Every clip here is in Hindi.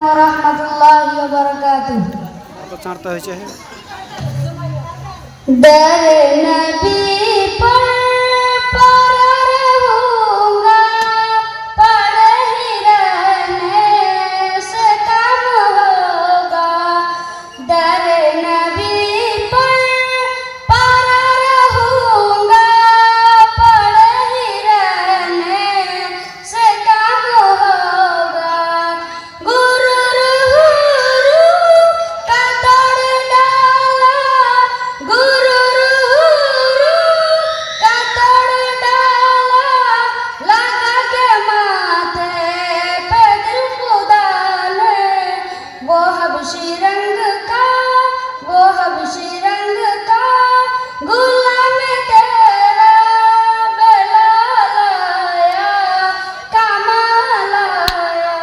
रहमतुल्लाहि व बरकातुहू। तो चारता है चाहे दर नबी पर रहूंगा, पड़े ही रहने से काम होगा। दर नबी पर रहूंगा, पड़े ही रहने से काम होगा। गुरूर का तोड़ डाला, गुरूर का तोड़ डाला, लगा के माथे पे दिल खुदा ने। वो हबशी रंग का, वो हबशी रंग का गुलाम तेरा बेलाल आया, कमाल आया।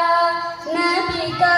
नबी का